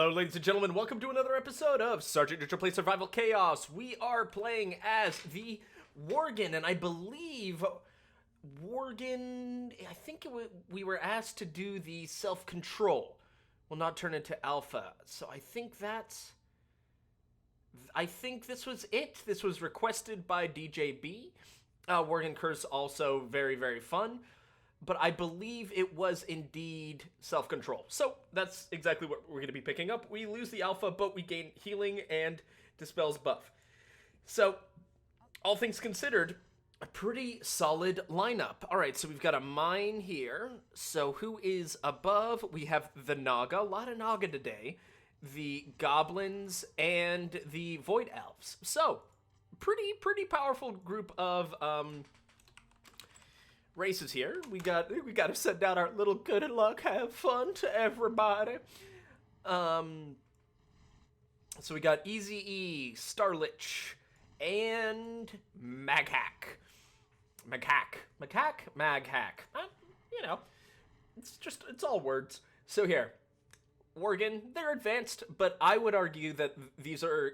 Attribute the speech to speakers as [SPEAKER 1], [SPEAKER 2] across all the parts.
[SPEAKER 1] Hello, ladies and gentlemen. Welcome to another episode of Sergeant Neutral Play Survival Chaos. We are playing as the Worgen, and I believe Worgen. I think we were asked to do the self-control. Will not turn into alpha. So I think this was it. This was requested by DJB. Worgen Curse also very, very fun. But I believe it was indeed self-control. So that's exactly what we're going to be picking up. We lose the alpha, but we gain healing and dispels buff. So, all things considered, a pretty solid lineup. All right, so we've got a mine here. So who is above? We have the Naga. A lot of Naga today. The Goblins and the Void Elves. So, pretty powerful group of races here. We got to send out our little good luck, have fun to everybody. So we got Easy E, Starlich, and Maghack. Maghack. It's all words. So here, Worgen, they're advanced, but I would argue that these are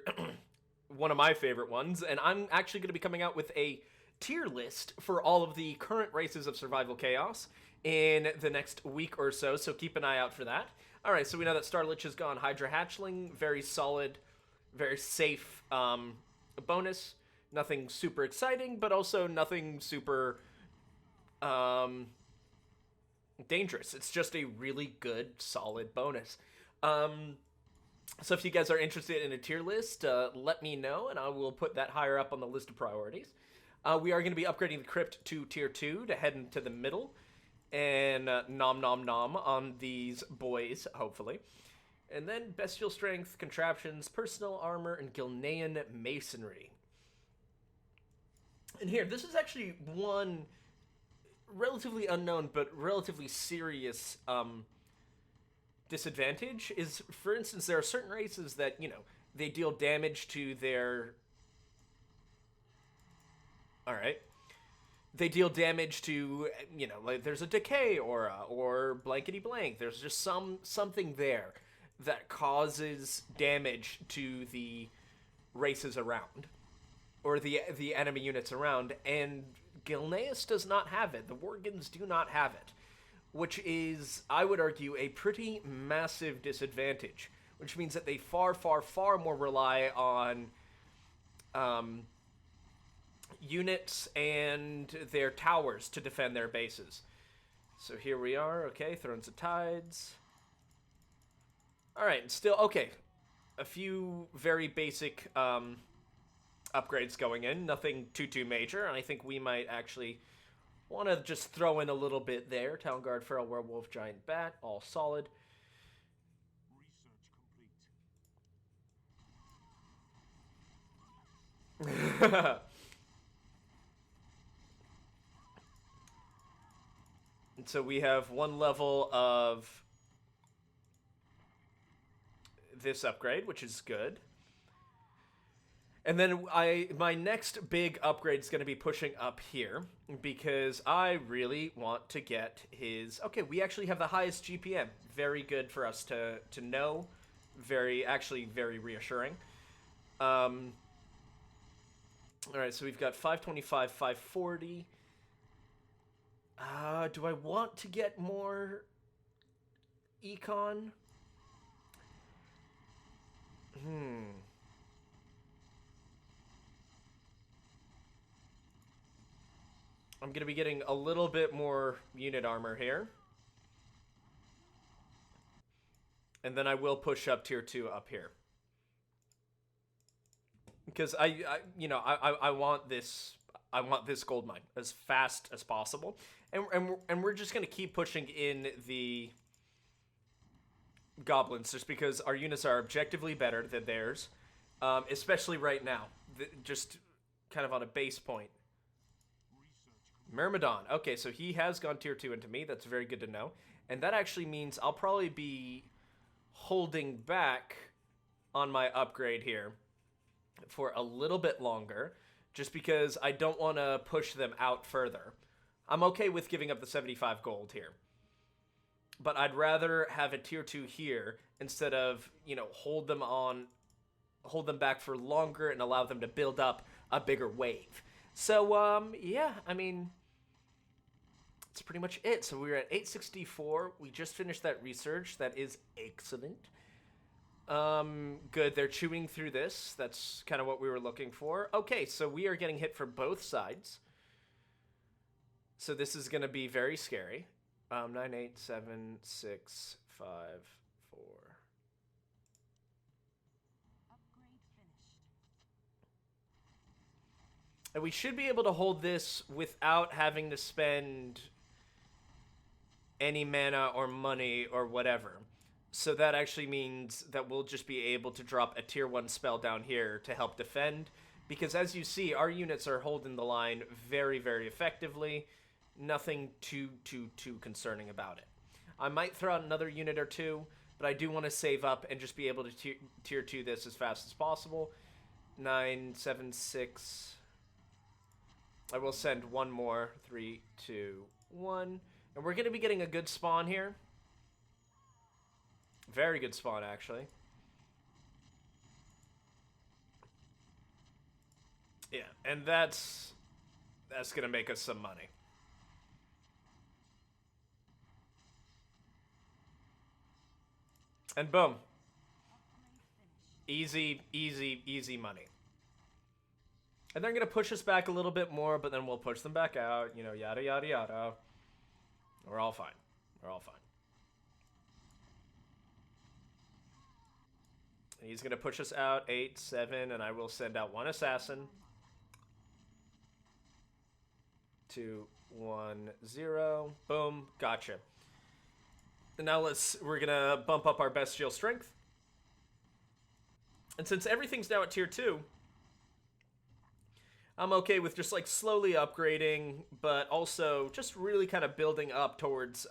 [SPEAKER 1] one of my favorite ones, and I'm actually going to be coming out with a tier list for all of the current races of Survival Chaos in the next week or so, so keep an eye out for that. Alright, so we know that Starlich has gone Hydra Hatchling, very solid, very safe bonus. Nothing super exciting, but also nothing super dangerous. It's just a really good, solid bonus. So if you guys are interested in a tier list, let me know, and I will put that higher up on the list of priorities. We are going to be upgrading the Crypt to Tier 2 to head into the middle. And nom on these boys, hopefully. And then Bestial Strength, Contraptions, Personal Armor, and Gilnean Masonry. And here, this is actually one relatively unknown but relatively serious disadvantage. Is, for instance, there are certain races that, they deal damage to their... Alright. They deal damage to, like there's a decay aura or blankety blank. There's just something there that causes damage to the races around. Or the enemy units around. And Gilneas does not have it. The Worgens do not have it. Which is, I would argue, a pretty massive disadvantage. Which means that they far more rely on units and their towers to defend their bases. So here we are, okay, Thrones of Tides. Alright, still, okay. A few very basic upgrades going in, nothing too major, and I think we might actually want to just throw in a little bit there. Town Guard, Feral Werewolf, Giant Bat, all solid.
[SPEAKER 2] Research complete.
[SPEAKER 1] And so we have one level of this upgrade, which is good. And then my next big upgrade is going to be pushing up here, because I really want to get his... Okay, we actually have the highest GPM. Very good for us to know. Very reassuring. Alright, so we've got 525, 540... do I want to get more econ? I'm going to be getting a little bit more unit armor here. And then I will push up tier 2 up here. Because I want this... I want this gold mine as fast as possible. And we're just going to keep pushing in the Goblins just because our units are objectively better than theirs. Especially right now. Just kind of on a base point. Myrmidon. Okay, so he has gone tier 2 into me. That's very good to know. And that actually means I'll probably be holding back on my upgrade here for a little bit longer. Just because I don't want to push them out further. I'm okay with giving up the 75 gold here. but I'd rather have a tier 2 here instead of, hold them back for longer and allow them to build up a bigger wave. So, yeah, I mean, that's pretty much it. So we're at 864. We just finished that research. That is excellent. Good. They're chewing through this. That's kind of what we were looking for. Okay, so we are getting hit from both sides. So this is going to be very scary. 9, 8, 7, 6, 5, 4. And we should be able to hold this without having to spend any mana or money or whatever. So that actually means that we'll just be able to drop a tier 1 spell down here to help defend. Because as you see, our units are holding the line very, very effectively. Nothing too concerning about it. I might throw out another unit or two, but I do want to save up and just be able to tier 2 this as fast as possible. 9, 7, 6. I will send one more. 3, 2, 1. And we're going to be getting a good spawn here. Very good spawn, actually. Yeah, and that's going to make us some money. And boom. Easy money. And they're going to push us back a little bit more, but then we'll push them back out, yada, yada, yada. We're all fine. We're all fine. And he's going to push us out, 8, 7, and I will send out one assassin. 2, 1, 0. Boom. Gotcha. And now we're going to bump up our bestial strength. And since everything's now at tier 2, I'm okay with just like slowly upgrading, but also just really kind of building up towards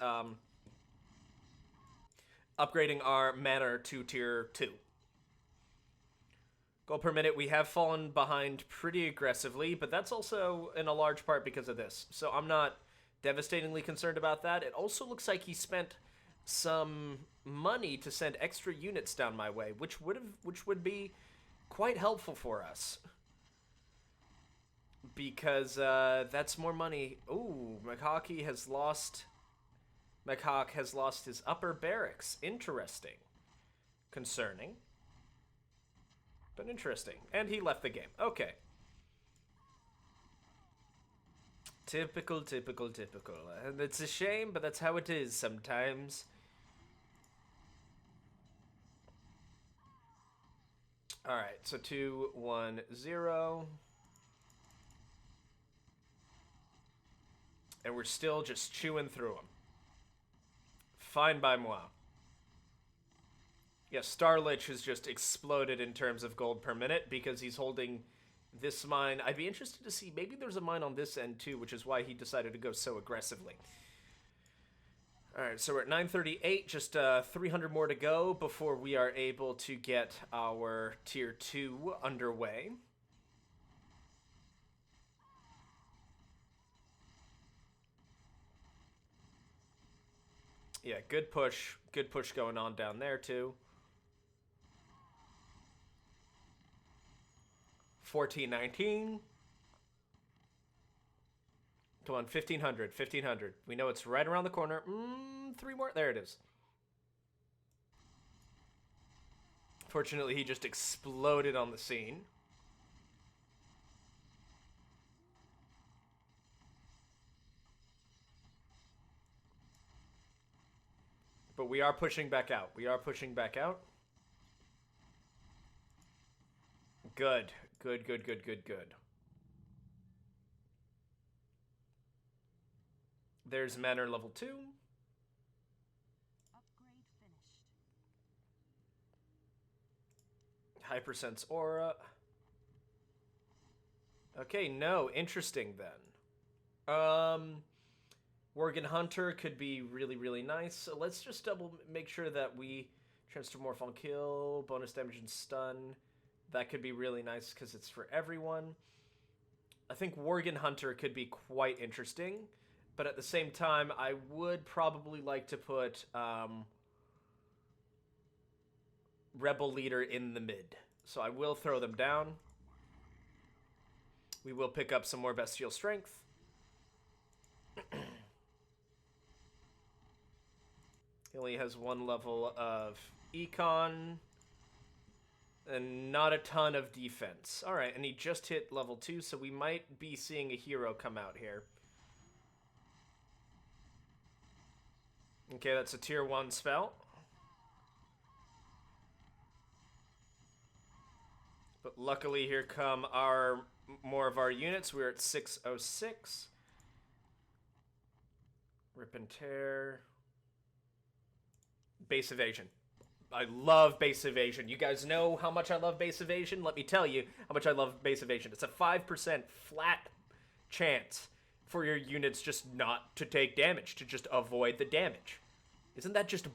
[SPEAKER 1] upgrading our mana to tier 2. Gold per minute, we have fallen behind pretty aggressively, but that's also in a large part because of this. So I'm not devastatingly concerned about that. It also looks like he spent some money to send extra units down my way, which would be quite helpful for us. Because that's more money. Ooh, McHawk has lost his upper barracks. Interesting. Concerning. But interesting. And he left the game. Okay. Typical. And it's a shame, but that's how it is sometimes. Alright, so 2, 1, 0. And we're still just chewing through them. Fine by moi. Yeah, Starlich has just exploded in terms of gold per minute because he's holding this mine. I'd be interested to see, maybe there's a mine on this end too, which is why he decided to go so aggressively. Alright, so we're at 938, just 300 more to go before we are able to get our tier 2 underway. Yeah, good push going on down there too. 1419. Come on, 1500. We know it's right around the corner. 3 more. There it is. Fortunately, he just exploded on the scene. But we are pushing back out. Good. There's Manor level 2.
[SPEAKER 2] Upgrade finished.
[SPEAKER 1] Hypersense Aura. Okay, no. Interesting then. Worgen Hunter could be really, really nice. So let's just make sure that we Transformorph on kill, bonus damage and stun. That could be really nice because it's for everyone. I think Worgen Hunter could be quite interesting. But at the same time, I would probably like to put Rebel Leader in the mid. So I will throw them down. We will pick up some more Bestial Strength. He only has 1 level of Econ. And not a ton of defense. Alright, and he just hit level 2, so we might be seeing a hero come out here. Okay, that's a tier 1 spell. But luckily, here come more of our units. We're at 606. Rip and tear. Base evasion. I love base evasion. You guys know how much I love base evasion? Let me tell you how much I love base evasion. It's a 5% flat chance for your units just not to take damage, to just avoid the damage. Isn't that just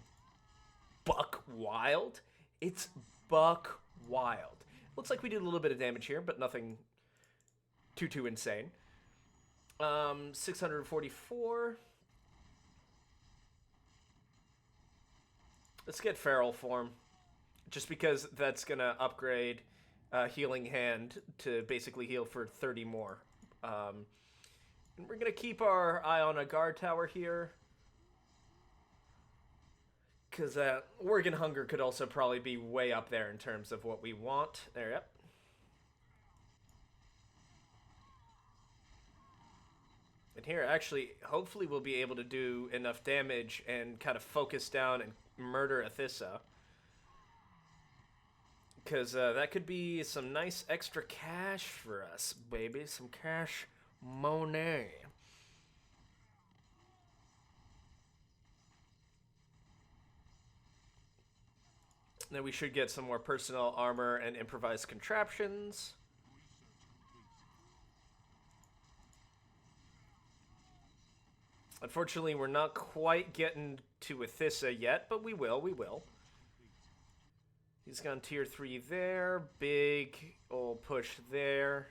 [SPEAKER 1] buck wild? It's buck wild. Looks like we did a little bit of damage here, but nothing too insane. 644. Let's get Feral Form, just because that's going to upgrade Healing Hand to basically heal for 30 more. And we're going to keep our eye on a guard tower here, because Worgen Hunger could also probably be way up there in terms of what we want. There, yep. And here, actually, hopefully we'll be able to do enough damage and kind of focus down and murder Athissa. Because that could be some nice extra cash for us, baby. Some cash money. Then we should get some more personal armor and improvised contraptions. Unfortunately, we're not quite getting to Athissa yet, but we will. He's gone tier 3 there. Big old push there.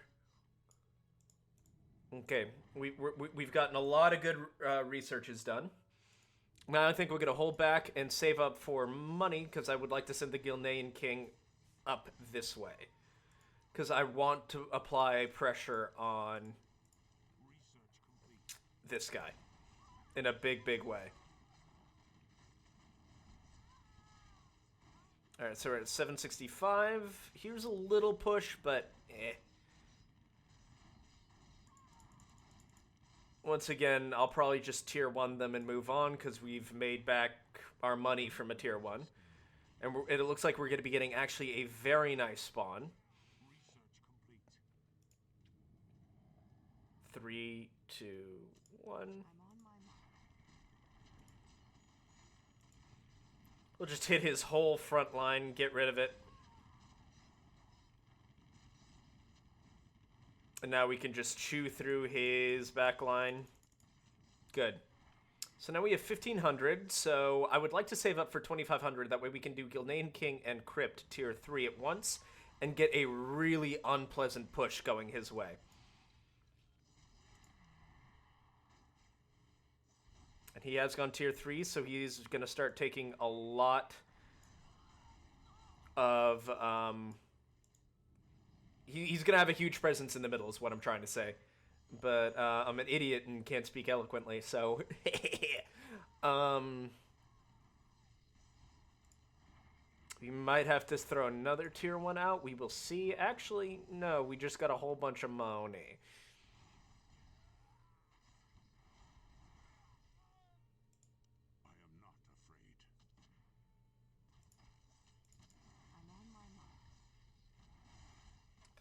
[SPEAKER 1] Okay, we've gotten a lot of good researches done. Now I think we're going to hold back and save up for money, because I would like to send the Gilnean King up this way. Because I want to apply pressure on this guy in a big way. Alright, so we're at 765. Here's a little push, but eh. Once again, I'll probably just tier 1 them and move on, because we've made back our money from a tier 1. And it looks like we're going to be getting actually a very nice spawn. 3, 2, 1. We'll just hit his whole front line, get rid of it. And now we can just chew through his back line. Good. So now we have 1,500, so I would like to save up for 2,500. That way we can do Gilnean King and Crypt tier 3 at once and get a really unpleasant push going his way. And he has gone tier 3, so he's going to start taking a lot of... He's going to have a huge presence in the middle, is what I'm trying to say. But I'm an idiot and can't speak eloquently, so... We might have to throw another tier 1 out. We will see. Actually, no, we just got a whole bunch of money.
[SPEAKER 2] I am not afraid. I'm on my mark.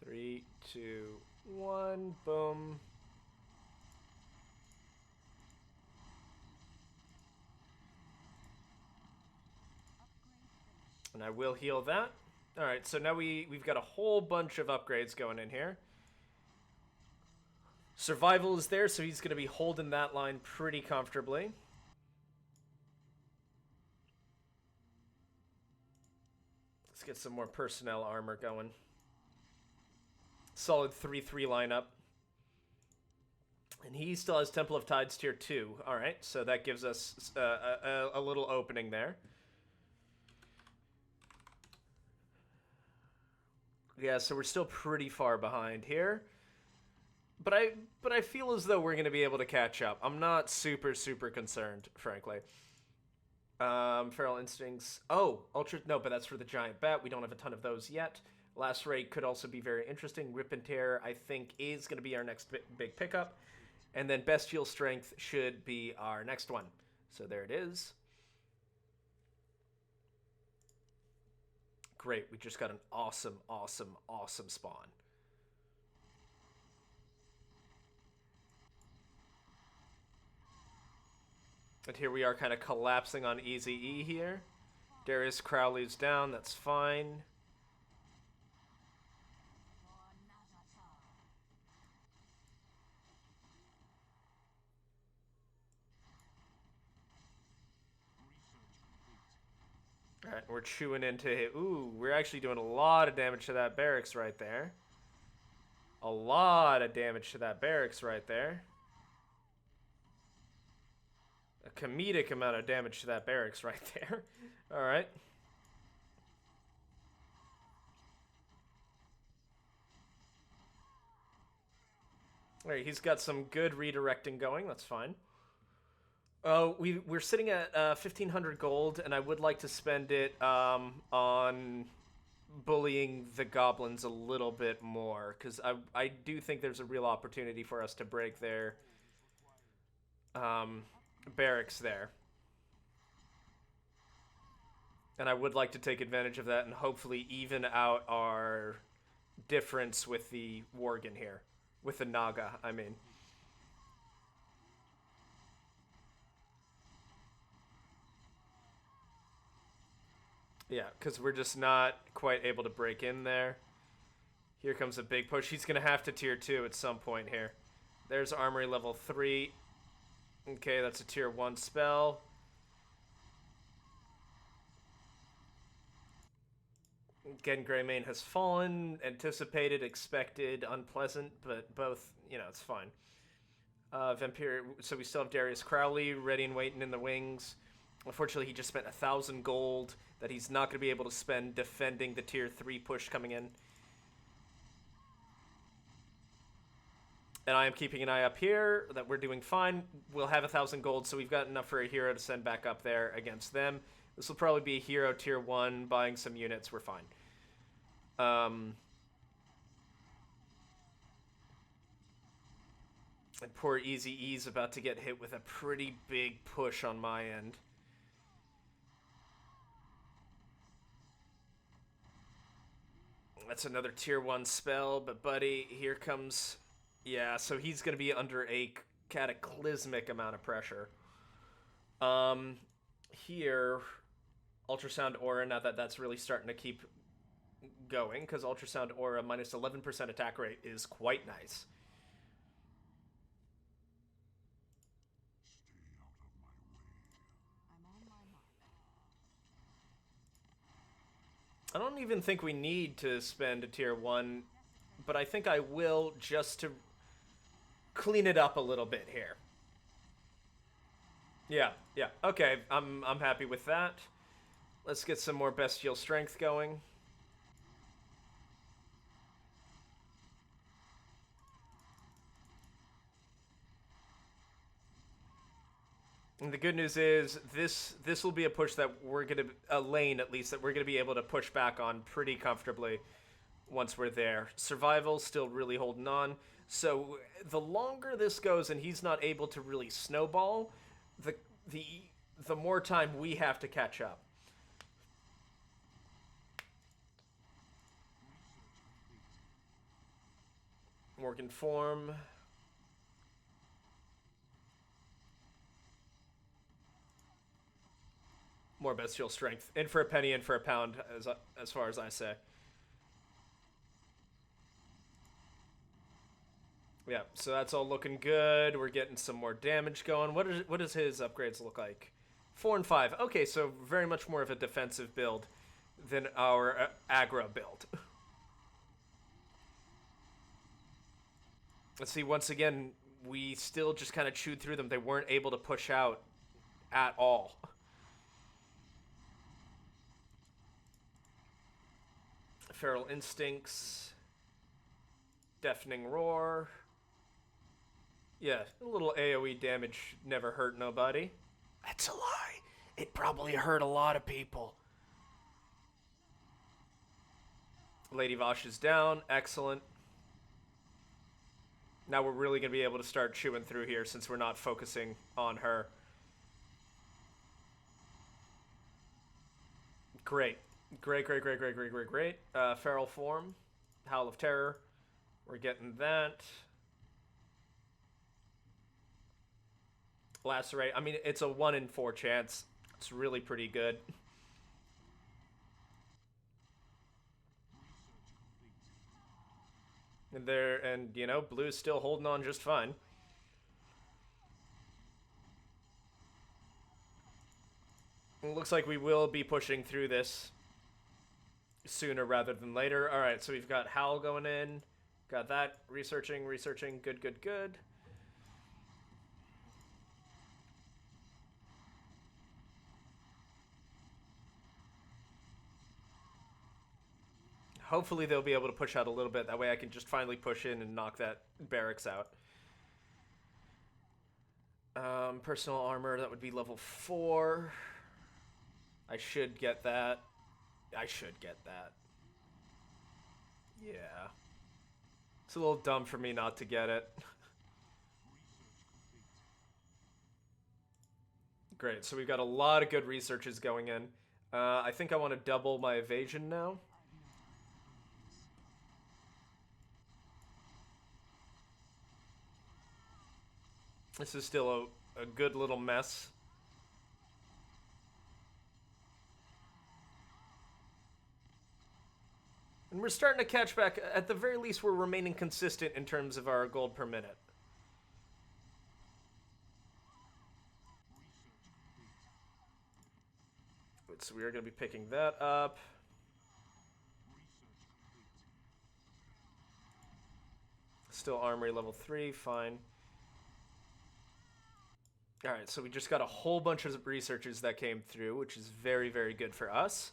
[SPEAKER 1] 3, 2, 1, boom. And I will heal that. Alright, so now we've got a whole bunch of upgrades going in here. Survival is there, so he's going to be holding that line pretty comfortably. Let's get some more personnel armor going. Solid 3-3 lineup. And he still has Temple of Tides tier 2. Alright, so that gives us a little opening there. Yeah, so we're still pretty far behind here. But I feel as though we're going to be able to catch up. I'm not super concerned, frankly. Feral Instincts. Oh, Ultra... No, but that's for the Giant Bat. We don't have a ton of those yet. Lacerate could also be very interesting. Rip and Tear, I think, is going to be our next big pickup. And then Bestial Strength should be our next one. So there it is. Great, we just got an awesome spawn. And here we are kind of collapsing on Easy E here. Darius Crowley's down, that's fine. Alright, we're chewing into it. Ooh, we're actually doing a lot of damage to that barracks right there. A lot of damage to that barracks right there. A comedic amount of damage to that barracks right there. Alright. Alright, he's got some good redirecting going. That's fine. We're sitting at 1,500 gold, and I would like to spend it on bullying the goblins a little bit more, because I do think there's a real opportunity for us to break their barracks there. And I would like to take advantage of that and hopefully even out our difference with the Worgen here. With the Naga, I mean. Yeah, because we're just not quite able to break in there. Here comes a big push. He's going to have to tier 2 at some point here. There's Armory level 3. Okay, that's a tier 1 spell. Again, Greymane has fallen. Anticipated, expected, unpleasant, but both, you know, it's fine. Vampire, so we still have Darius Crowley ready and waiting in the wings. Unfortunately, he just spent 1,000 gold that he's not going to be able to spend defending the tier 3 push coming in. And I am keeping an eye up here that we're doing fine. We'll have 1,000 gold, so we've got enough for a hero to send back up there against them. This will probably be a hero tier 1, buying some units. We're fine. And poor Easy E's about to get hit with a pretty big push on my end. That's another tier 1 spell, but buddy, here comes... Yeah, so he's going to be under a cataclysmic amount of pressure. Here, Ultrasound Aura, now that that's really starting to keep going, because Ultrasound Aura minus 11% attack rate is quite nice. I don't even think we need to spend a tier 1, but I think I will just to clean it up a little bit here. Yeah, okay, I'm happy with that. Let's get some more Bestial Strength going. And the good news is this will be a push that we're going to, a lane at least, that we're going to be able to push back on pretty comfortably once we're there. Survival still really holding on. So the longer this goes and he's not able to really snowball, the more time we have to catch up. Morgan form. More Bestial Strength. In for a penny, in for a pound, as far as I say. Yeah, so that's all looking good. We're getting some more damage going. What does his upgrades look like? 4 and 5. Okay, so very much more of a defensive build than our aggro build. Let's see, once again, we still just kind of chewed through them. They weren't able to push out at all. Feral Instincts. Deafening Roar. Yeah, a little AoE damage never hurt nobody. That's a lie. It probably hurt a lot of people. Lady Vosh is down. Excellent. Now we're really going to be able to start chewing through here since we're not focusing on her. Great. Great. Feral Form. Howl of Terror. We're getting that. Lacerate. I mean, it's a 1 in 4 chance. It's really pretty good. And you know, blue's still holding on just fine. It looks like we will be pushing through this sooner rather than later. All right, so we've got Howl going in. Got that. Researching. Good. Hopefully they'll be able to push out a little bit. That way I can just finally push in and knock that barracks out. Personal armor, that would be level 4. I should get that. Yeah. It's a little dumb for me not to get it. Great, so we've got a lot of good researches going in. I think I want to double my evasion now. This is still a good little mess. And we're starting to catch back. At the very least, we're remaining consistent in terms of our gold per minute. So we are going to be picking that up. Still armory level 3, fine. Alright, so we just got a whole bunch of researches that came through, which is very, very good for us.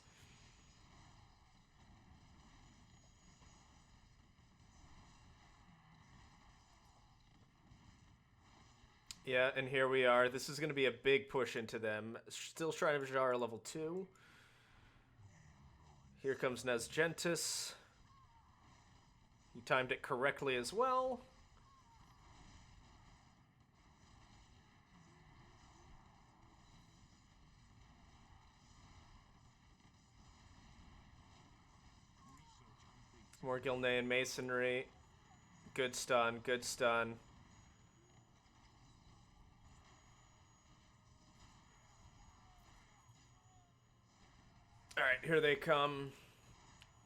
[SPEAKER 1] Yeah, and here we are. This is going to be a big push into them. Still Shrine of Jara level 2. Here comes Nesgentis. He timed it correctly as well. More Gilnean Masonry. Good stun. Alright, here they come.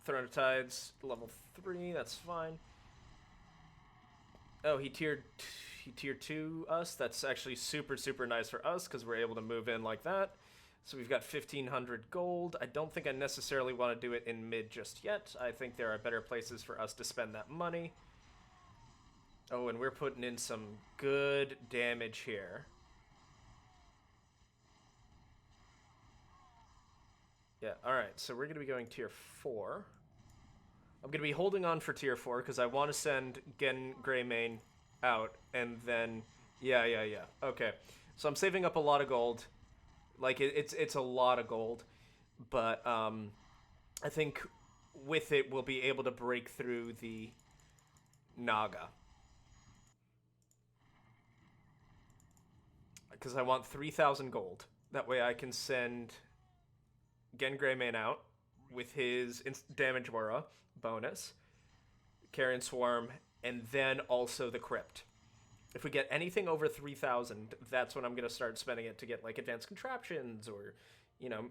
[SPEAKER 1] Throne of Tides, level 3, that's fine. Oh, he tier 2 us. That's actually super, super nice for us because we're able to move in like that. So we've got 1,500 gold. I don't think I necessarily want to do it in mid just yet. I think there are better places for us to spend that money. Oh, and we're putting in some good damage here. Yeah, alright, so we're going to be going tier 4. I'm going to be holding on for tier 4 because I want to send Gen Greymane out, and then... Yeah. Okay, so I'm saving up a lot of gold. Like, it's a lot of gold, but I think with it we'll be able to break through the Naga. Because I want 3,000 gold. That way I can send Gen Greymane out with his damage aura bonus, Carrion Swarm, and then also the Crypt. If we get anything over 3,000, that's when I'm going to start spending it to get, like, advanced contraptions or, you know,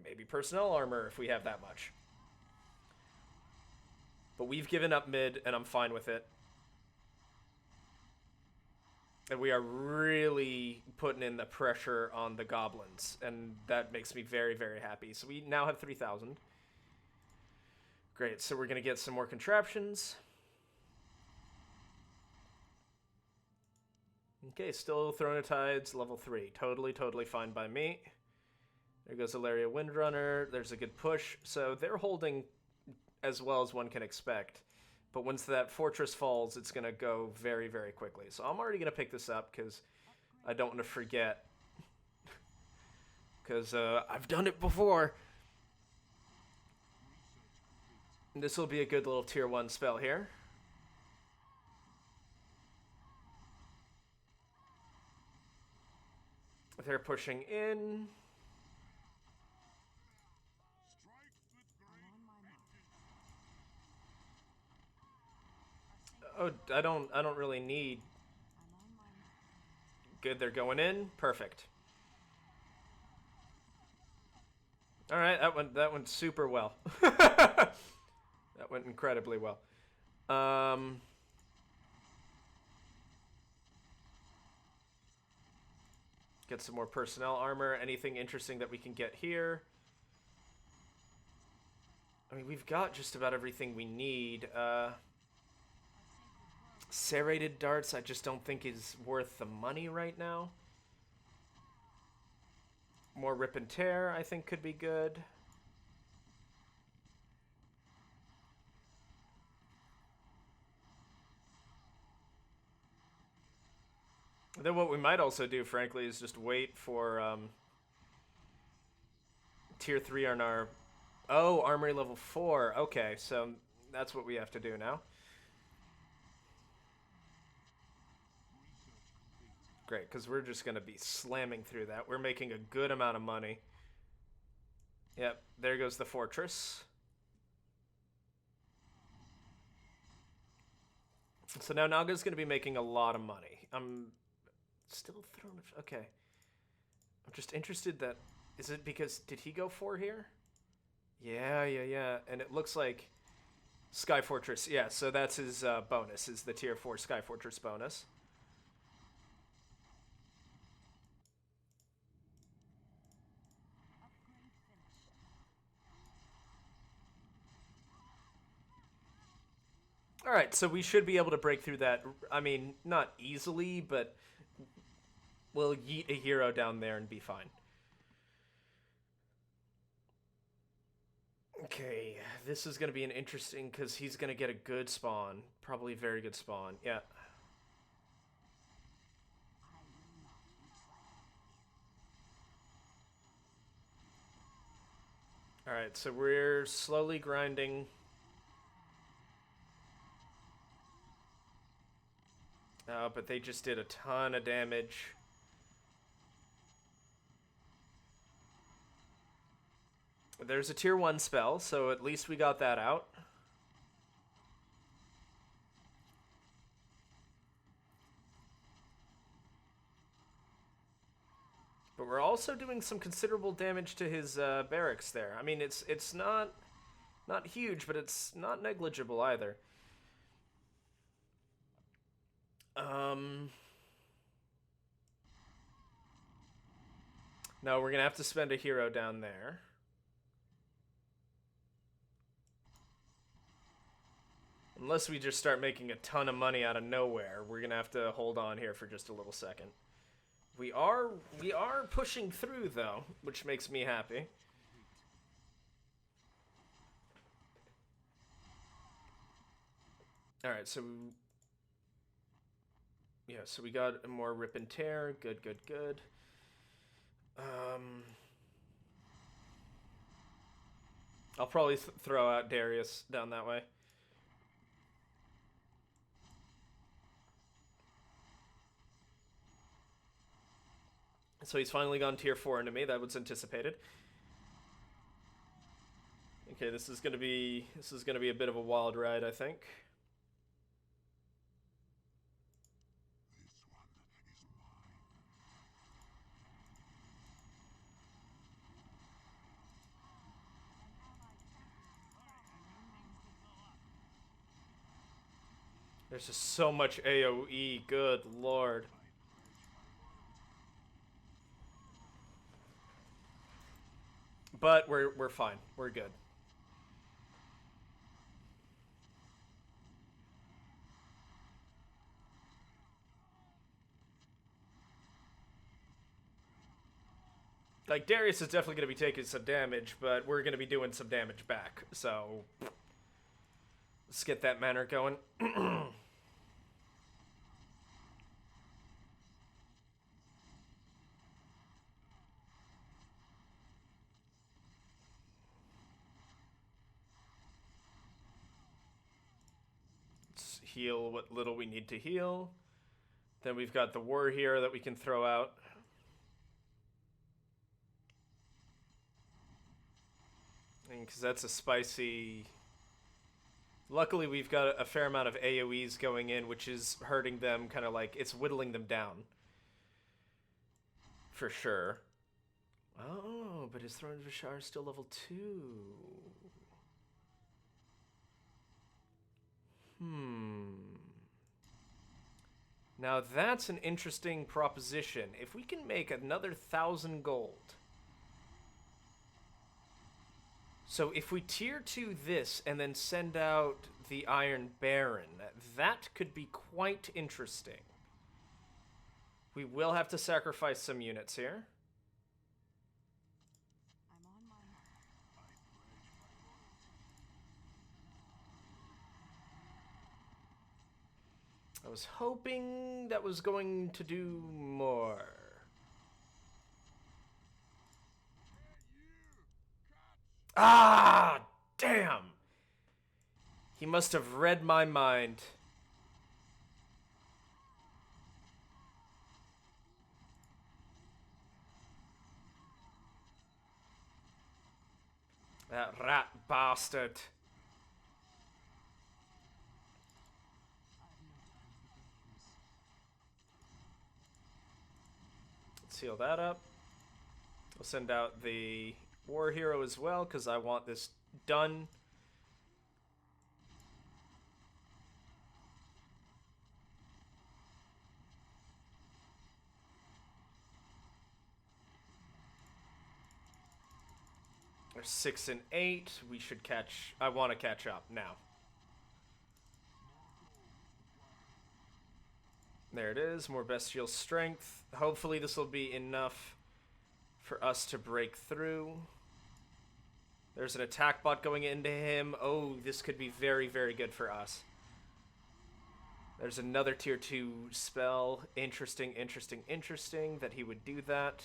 [SPEAKER 1] maybe personnel armor if we have that much. But we've given up mid, and I'm fine with it. And we are really putting in the pressure on the goblins, and that makes me very, very happy. So we now have 3,000. Great, so we're going to get some more contraptions. Okay, still Throne of Tides, level 3. Totally, totally fine by me. There goes Ilaria Windrunner. There's a good push. So they're holding as well as one can expect. But once that fortress falls, it's going to go very, very quickly. So I'm already going to pick this up because I don't want to forget. Because I've done it before. And this will be a good little tier 1 spell here. They're pushing in. Oh, I don't really need. Good, they're going in. Perfect. All right, that went super well. That went incredibly well. Get some more personnel armor. Anything interesting that we can get here? I mean, we've got just about everything we need. Serrated darts, I just don't think is worth the money right now. More rip and tear, I think, could be good. Then what we might also do, frankly, is just wait for tier 3 on our... Oh, armory level 4. Okay, so that's what we have to do now. Great, because we're just going to be slamming through that. We're making a good amount of money. Yep, there goes the fortress. So now Naga's going to be making a lot of money. I'm still throwing... Okay. I'm just interested that... Is it because... Did he go 4 here? Yeah. And it looks like... Sky Fortress. Yeah, so that's his bonus, is the tier 4 Sky Fortress bonus. Alright, so we should be able to break through that. I mean, not easily, but we'll yeet a hero down there and be fine. Okay, this is going to be an interesting, because he's going to get a good spawn. Probably a very good spawn. Yeah. Alright, so we're slowly grinding. Oh, but they just did a ton of damage. There's a tier 1 spell, so at least we got that out. But we're also doing some considerable damage to his barracks there. I mean, it's not huge, but it's not negligible either. No, we're gonna have to spend a hero down there. Unless we just start making a ton of money out of nowhere, we're gonna have to hold on here for just a little second. We are pushing through though, which makes me happy. All right, so yeah, so we got more rip and tear. Good. I'll probably throw out Darius down that way. So he's finally gone tier 4 into me. That was anticipated. Okay, this is gonna be a bit of a wild ride, I think. There's just so much AoE. Good lord. But we're fine. We're good. Like, Darius is definitely going to be taking some damage, but we're going to be doing some damage back. So, let's get that manor going. Let's heal what little we need to heal. Then we've got the war hero that we can throw out. Because that's a spicy... Luckily, we've got a fair amount of AoEs going in, which is hurting them, kind of like, it's whittling them down. For sure. Oh, but his Throne of Vishar is still level 2. Now that's an interesting proposition. If we can make another 1,000 gold... So if we tier 2 this and then send out the Iron Baron, that could be quite interesting. We will have to sacrifice some units here.
[SPEAKER 2] I'm on my
[SPEAKER 1] I was hoping that was going to do more. Ah, damn! He must have read my mind. That rat bastard. Let's seal that up. We'll send out the war hero as well, because I want this done. We're 6 and 8. We should catch... I want to catch up now. There it is. More bestial strength. Hopefully this will be enough for us to break through. There's an attack bot going into him. Oh, this could be very, very good for us. There's another tier 2 spell. Interesting, interesting, interesting that he would do that.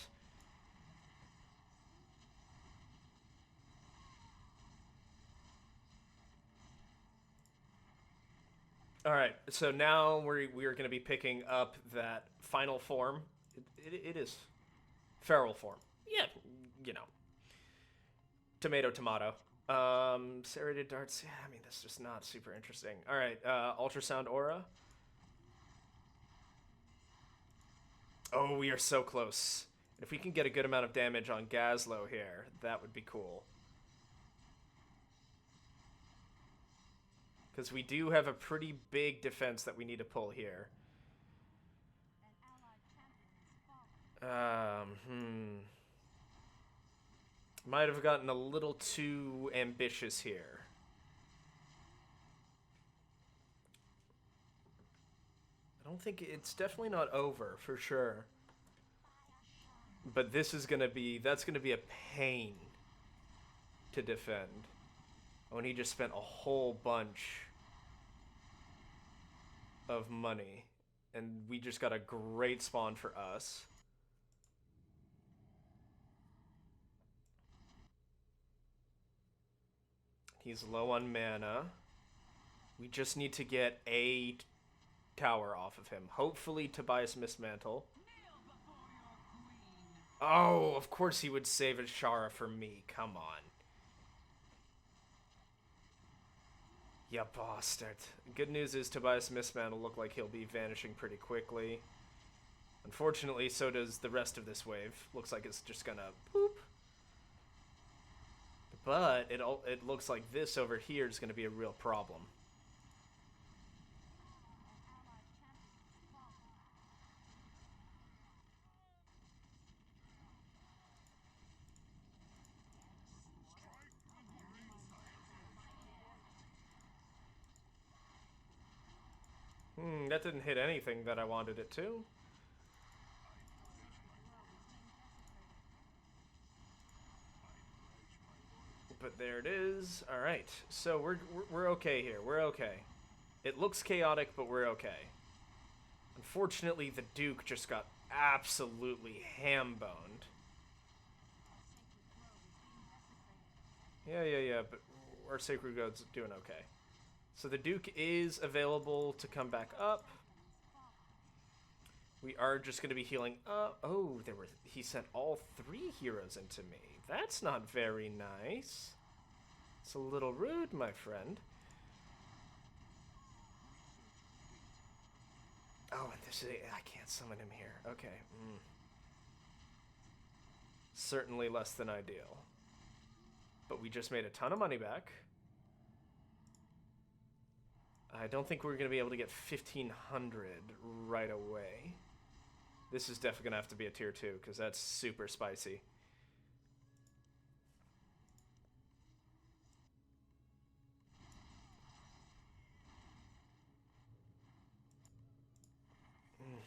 [SPEAKER 1] Alright, so now we are going to be picking up that final form. It is feral form. Yeah, you know. Tomato, tomato. Serrated darts. Yeah, I mean, that's just not super interesting. Alright, ultrasound aura. Oh, we are so close. If we can get a good amount of damage on Gazlowe here, that would be cool. Because we do have a pretty big defense that we need to pull here. Might have gotten a little too ambitious here. I don't think it's definitely not over for sure. But this is gonna be, that's gonna be a pain to defend. When he just spent a whole bunch of money. And we just got a great spawn for us. He's low on mana. We just need to get a tower off of him. Hopefully Tobias Mistmantle. Oh, of course he would save a Shara for me. Come on. Ya bastard. Good news is Tobias Mistman will look like he'll be vanishing pretty quickly. Unfortunately, so does the rest of this wave. Looks like it's just gonna boop. But it looks like this over here is gonna be a real problem. That didn't hit anything that I wanted it to. There it is. All right. So we're okay here. We're okay. It looks chaotic, but we're okay. Unfortunately, the Duke just got absolutely ham-boned. Yeah, but our Sacred Goat's doing okay. So the Duke is available to come back up. We are just going to be healing up. Oh, he sent all 3 heroes into me. That's not very nice. It's a little rude, my friend. Oh, and this is... I can't summon him here. Okay. Certainly less than ideal. But we just made a ton of money back. I don't think we're going to be able to get 1,500 right away. This is definitely going to have to be a tier 2, because that's super spicy. Mm.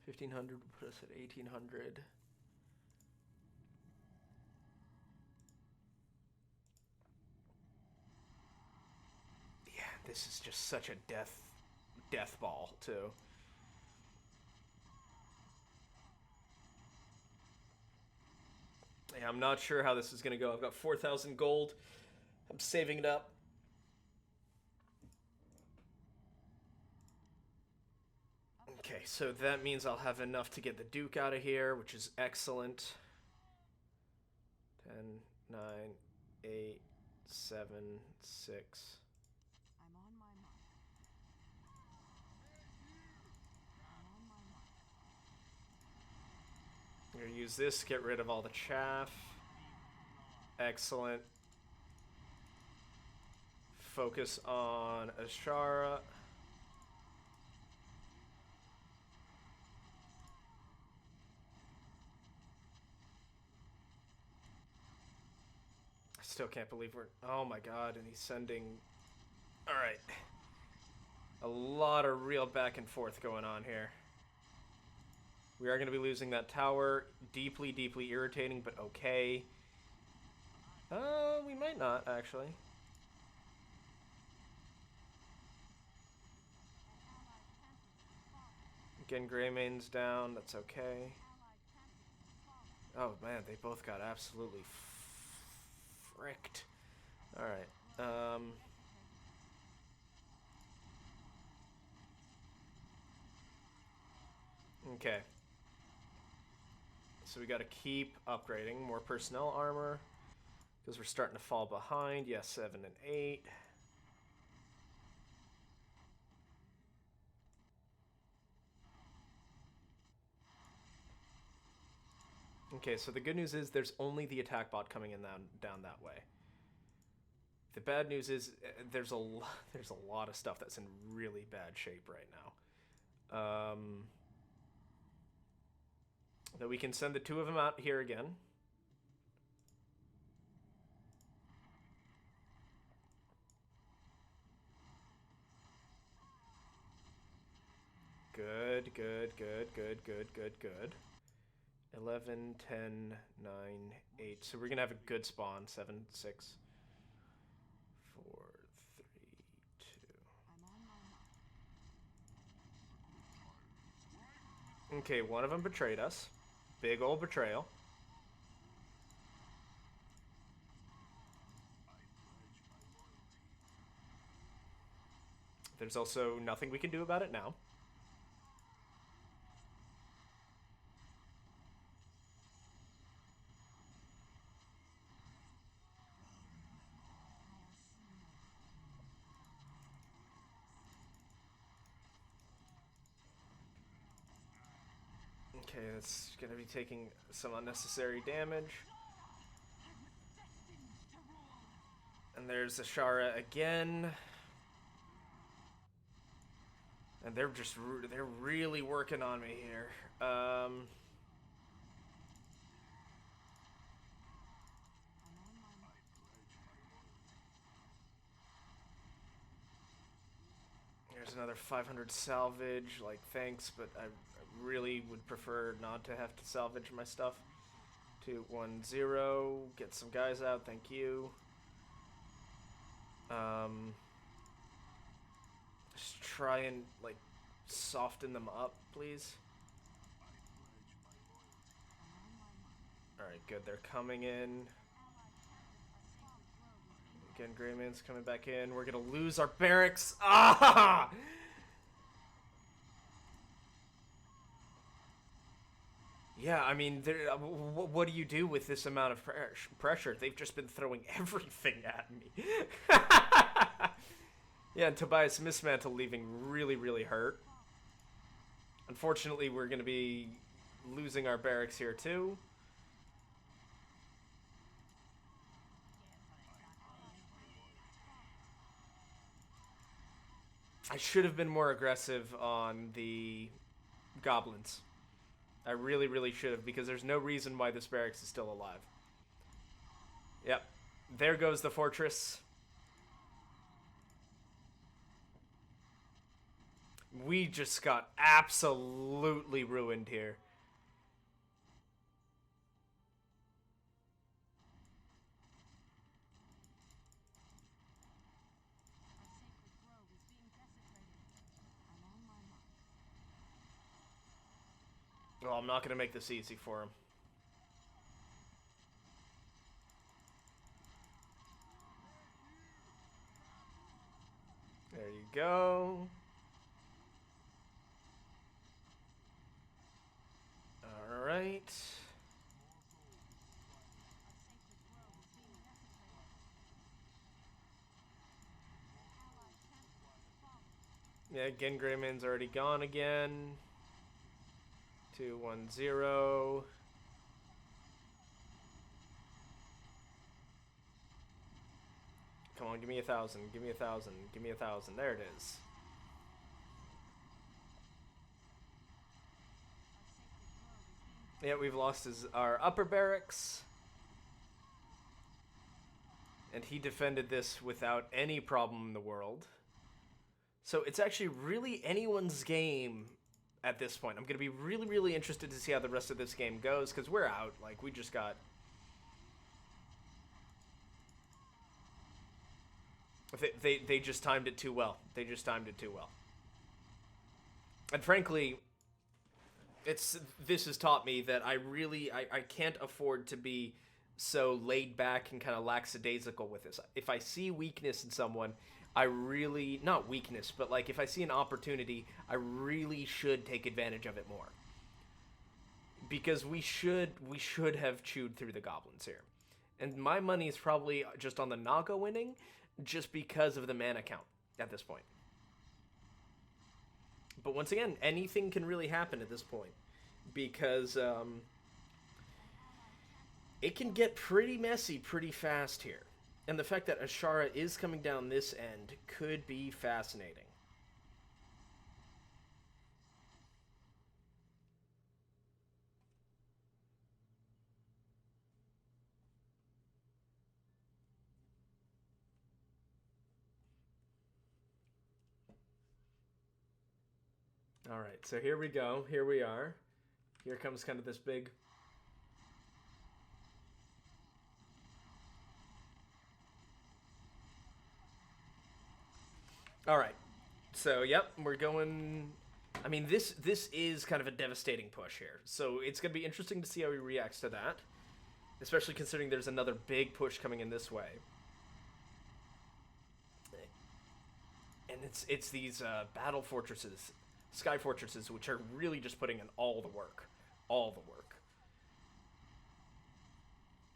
[SPEAKER 1] 1,500 would put us at 1,800. Yeah, this is just such a death ball, too. Yeah, I'm not sure how this is going to go. I've got 4,000 gold. I'm saving it up. Okay, so that means I'll have enough to get the Duke out of here, which is excellent. 10, 9, 8, 7, 6.
[SPEAKER 2] I'm on my mark.
[SPEAKER 1] I'm going to use this, get rid of all the chaff. Excellent. Focus on Ashara. I still can't believe we're... Oh my god, and he's sending... Alright. A lot of real back and forth going on here. We are going to be losing that tower. Deeply, deeply irritating, but okay. We might not, actually. Again, Greymane's down. That's okay. Oh, man, they both got absolutely fricked. Alright. Okay. So we got to keep upgrading. More personnel armor. Because we're starting to fall behind. Yes, 7 and 8. Okay, so the good news is there's only the attack bot coming in down that way. The bad news is there's a lot of stuff that's in really bad shape right now. That we can send the 2 of them out here again. Good. 11, 10, 9, 8. So we're going to have a good spawn. 7, 6, 4, 3, 2. Okay, one of them betrayed us. Big old betrayal. There's also nothing we can do about it now. Okay, that's going to be taking some unnecessary damage. And there's Ashara again. And they're really working on me here. There's another 500 salvage. Like, thanks, but I really would prefer not to have to salvage my stuff 210. Get some guys out. Thank you. Just try and, like, soften them up, please. Alright, good. They're coming in. Again, Greyman's coming back in. We're gonna lose our barracks. Ah! Yeah, I mean, what do you do with this amount of pressure? They've just been throwing everything at me. Yeah, and Tobias Mismantle leaving really, really hurt. Unfortunately, we're going to be losing our barracks here, too. I should have been more aggressive on the Goblins. I really, really should have, because there's no reason why this barracks is still alive. Yep. There goes the fortress. We just got absolutely ruined here. Well, I'm not going to make this easy for him. There you go. All right. Yeah, again, Greyman's already gone again. 210. Come on, give me 1,000. Give me 1,000. Give me 1,000. There it is. Yeah, we've lost our upper barracks. And he defended this without any problem in the world. So it's actually really anyone's game at this point. I'm going to be really, really interested to see how the rest of this game goes, because we're out. Like, we just got... They just timed it too well. They just timed it too well. And frankly, this has taught me that I can't afford to be so laid back and kind of lackadaisical with this. If I see weakness in someone, I really, not weakness, but like if I see an opportunity, I really should take advantage of it more. Because we should have chewed through the Goblins here. And my money is probably just on the Naga winning, just because of the mana count at this point. But once again, anything can really happen at this point. Because it can get pretty messy pretty fast here. And the fact that Ashara is coming down this end could be fascinating. All right, so here we go. Here we are. Here comes kind of this big... All right. So, yep, we're going... I mean, this is kind of a devastating push here. So it's going to be interesting to see how he reacts to that. Especially considering there's another big push coming in this way. And it's these battle fortresses, sky fortresses, which are really just putting in all the work. All the work.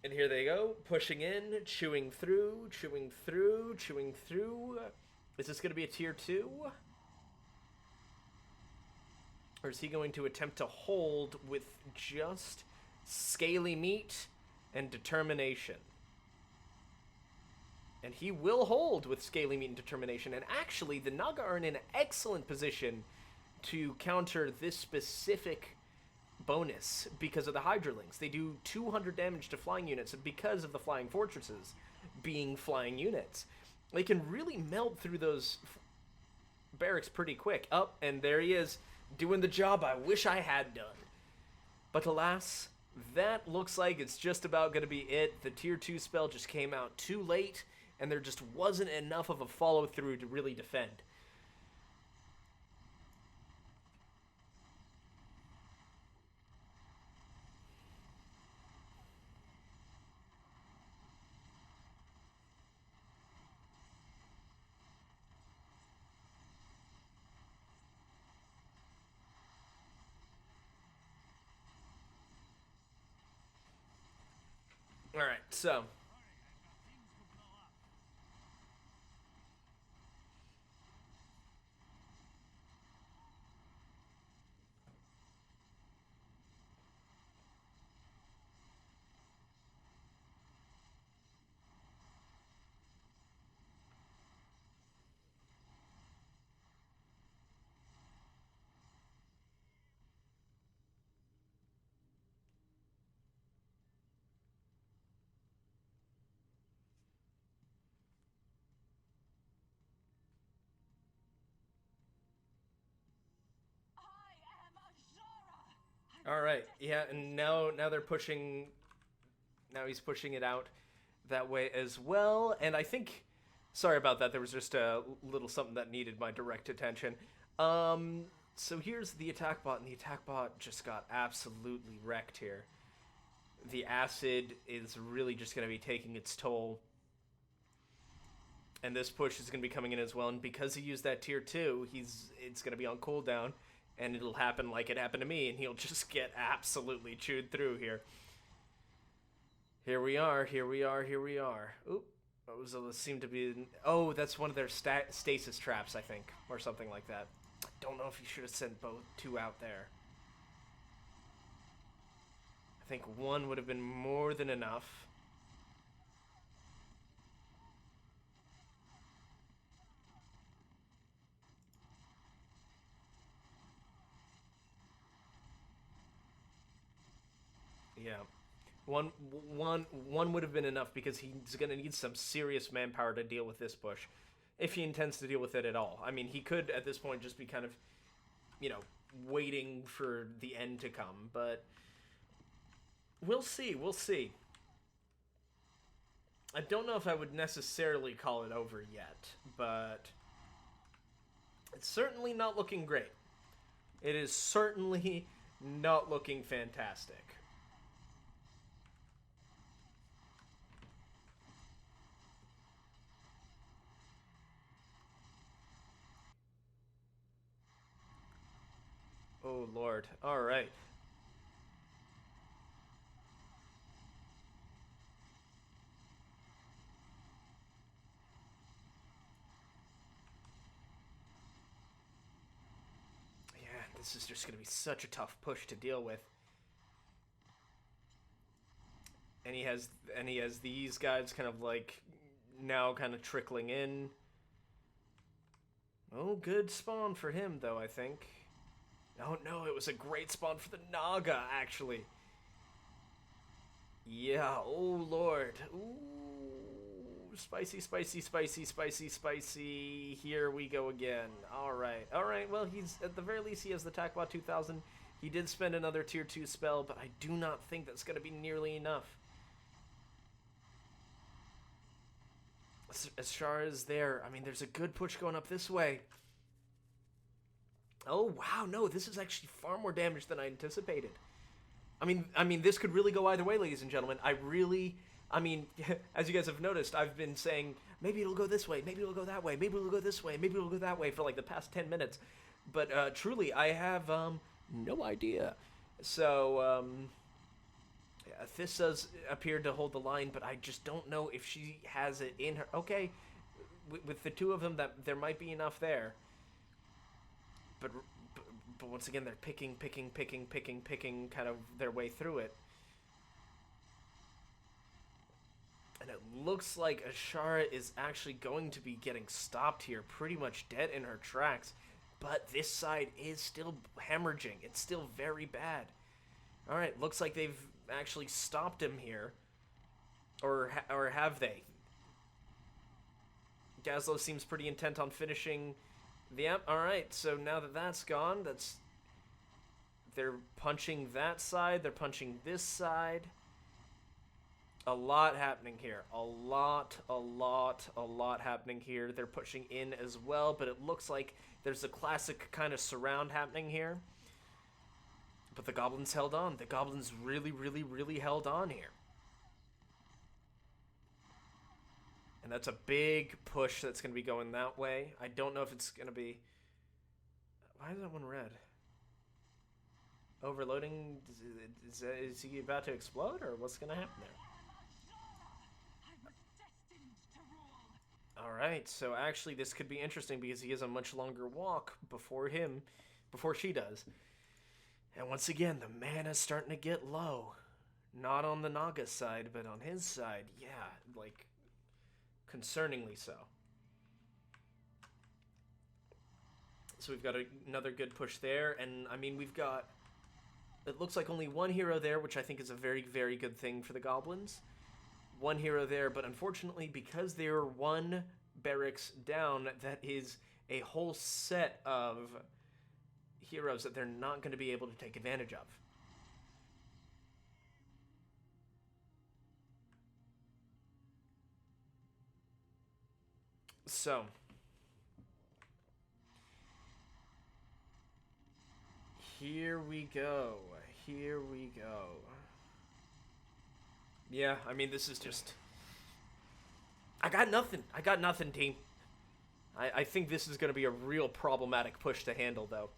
[SPEAKER 1] And here they go, pushing in, chewing through, chewing through, chewing through. Is this going to be a tier 2? Or is he going to attempt to hold with just scaly meat and determination? And he will hold with scaly meat and determination. And actually, the Naga are in an excellent position to counter this specific bonus because of the Hydralings. They do 200 damage to flying units because of the flying fortresses being flying units. They can really melt through those barracks pretty quick. Oh, and there he is, doing the job I wish I had done. But alas, that looks like it's just about going to be it. The tier 2 spell just came out too late, and there just wasn't enough of a follow-through to really defend. Alright, so... All right, yeah, and now they're pushing. Now he's pushing it out that way as well, and I think. Sorry about that. There was just a little something that needed my direct attention. So here's the attack bot, and the attack bot just got absolutely wrecked here. The acid is really just going to be taking its toll, and this push is going to be coming in as well. And because he used that tier 2, it's going to be on cooldown. And it'll happen like it happened to me, and he'll just get absolutely chewed through here. Here we are, here we are, here we are. Oop. Those seem to be... Oh, that's one of their stasis traps, I think. Or something like that. I don't know if you should have sent both 2 out there. I think 1 would have been more than enough. Yeah. One would have been enough because he's going to need some serious manpower to deal with this push. If he intends to deal with it at all. I mean, he could, at this point, just be kind of, waiting for the end to come. But we'll see, we'll see. I don't know if I would necessarily call it over yet, but it's certainly not looking great. It is certainly not looking fantastic. Oh, Lord. All right. Yeah, this is just going to be such a tough push to deal with. And he has these guys kind of like now kind of trickling in. Oh, good spawn for him, though, I think. Oh, no, it was a great spawn for the Naga, actually. Yeah, oh, Lord. Ooh, spicy, spicy, spicy, spicy, spicy. Here we go again. All right, well, he's, at the very least, he has the TACBot 2000. He did spend another tier 2 spell, but I do not think that's going to be nearly enough. As far as there, I mean, there's a good push going up this way. Oh, wow, no, this is actually far more damage than I anticipated. I mean, this could really go either way, ladies and gentlemen. As you guys have noticed, I've been saying, maybe it'll go this way, maybe it'll go that way, maybe it'll go this way, maybe it'll go that way for like the past 10 minutes. But truly, I have no idea. So, yeah, this does appear to hold the line, but I just don't know if she has it in her. Okay, with the 2 of them, that there might be enough there. But once again, they're picking kind of their way through it. And it looks like Ashara is actually going to be getting stopped here, pretty much dead in her tracks. But this side is still hemorrhaging. It's still very bad. Alright, looks like they've actually stopped him here. Or have they? Gazlo seems pretty intent on finishing... Yep, alright, so now that that's gone, They're punching that side. They're punching this side. A lot happening here. A lot happening here. They're pushing in as well, but it looks like there's a classic kind of surround happening here. But the goblins held on. The goblins really held on here. And that's a big push that's going to be going that way. I don't know if it's going to be... Why is that one red? Overloading? Is he about to explode, or what's going to happen there? Alright, so actually this could be interesting because he has a much longer walk before she does. And once again, the mana's starting to get low. Not on the Naga side, but on his side, yeah, like, concerningly so. So we've got another good push there, and I mean, we've got, it looks like only one hero there, which I think is a very good thing for the goblins. One hero there, but unfortunately, because they're one barracks down, that is a whole set of heroes that they're not going to be able to take advantage of. So, here we go. Here we go. Yeah, I mean, this is just... I got nothing, team. I think this is going to be a real problematic push to handle, though.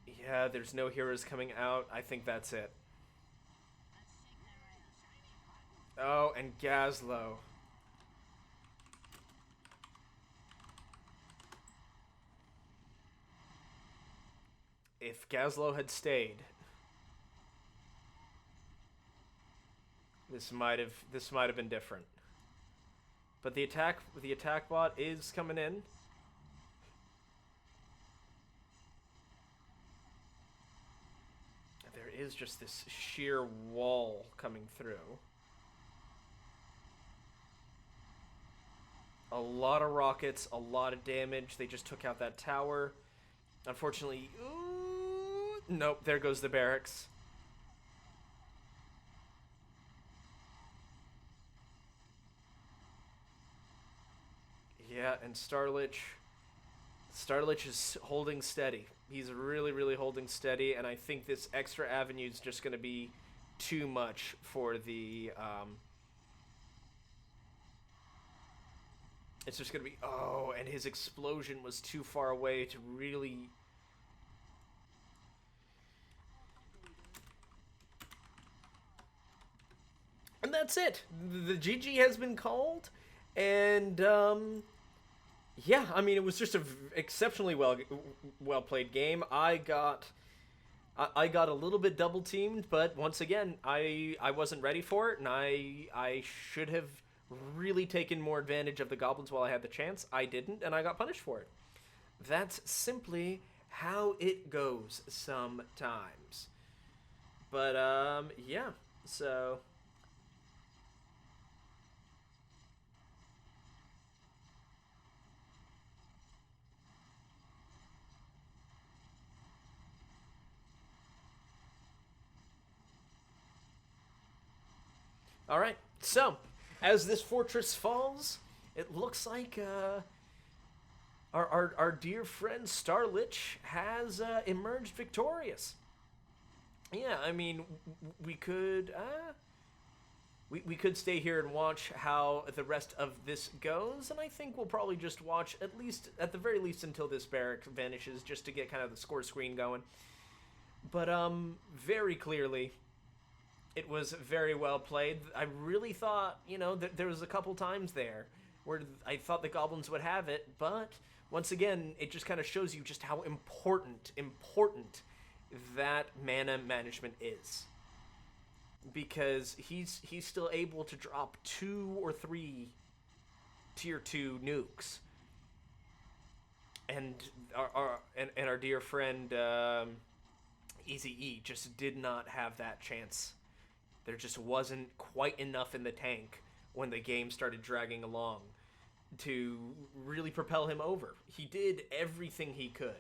[SPEAKER 1] Yeah, there's no heroes coming out. I think that's it. Oh, and Gazlo. If Gazlo had stayed, this might have been different. But the attack bot is coming in. There is just this sheer wall coming through. A lot of rockets, a lot of damage. They just took out that tower. Unfortunately, nope, there goes the barracks. Yeah, and Starlich is holding steady. He's really holding steady, and I think this extra avenue is just going to be too much for the... It's just going to be... Oh, and his explosion was too far away to really... And that's it. The GG has been called, and yeah, I mean, it was just a exceptionally well played game. I got a little bit double teamed, but once again, I wasn't ready for it, and I should have really taken more advantage of the goblins while I had the chance. I didn't, and I got punished for it. That's simply how it goes sometimes. But yeah, so... Alright, so, as this fortress falls, it looks like our dear friend Starlich has emerged victorious. Yeah, I mean, we could we could stay here and watch how the rest of this goes, and I think we'll probably just watch at the very least until this barrack vanishes, just to get kind of the score screen going. But very clearly, it was very well played. I really thought, you know, there was a couple times there where I thought the goblins would have it, but once again, it just kind of shows you just how important that mana management is. Because he's still able to drop 2 or 3 tier 2 nukes. And our dear friend Easy E just did not have that chance. There just wasn't quite enough in the tank when the game started dragging along. to really propel him over. He did everything he could.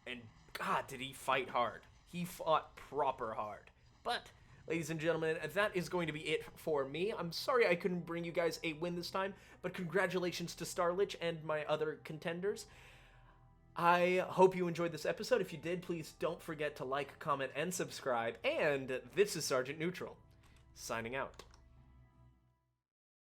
[SPEAKER 1] And God, did he fight hard. He fought proper hard. But, ladies and gentlemen, that is going to be it for me. I'm sorry I couldn't bring you guys a win this time, but congratulations to Starlich and my other contenders. I hope you enjoyed this episode. If you did, please don't forget to like, comment, and subscribe. And this is Sergeant Neutral, signing out.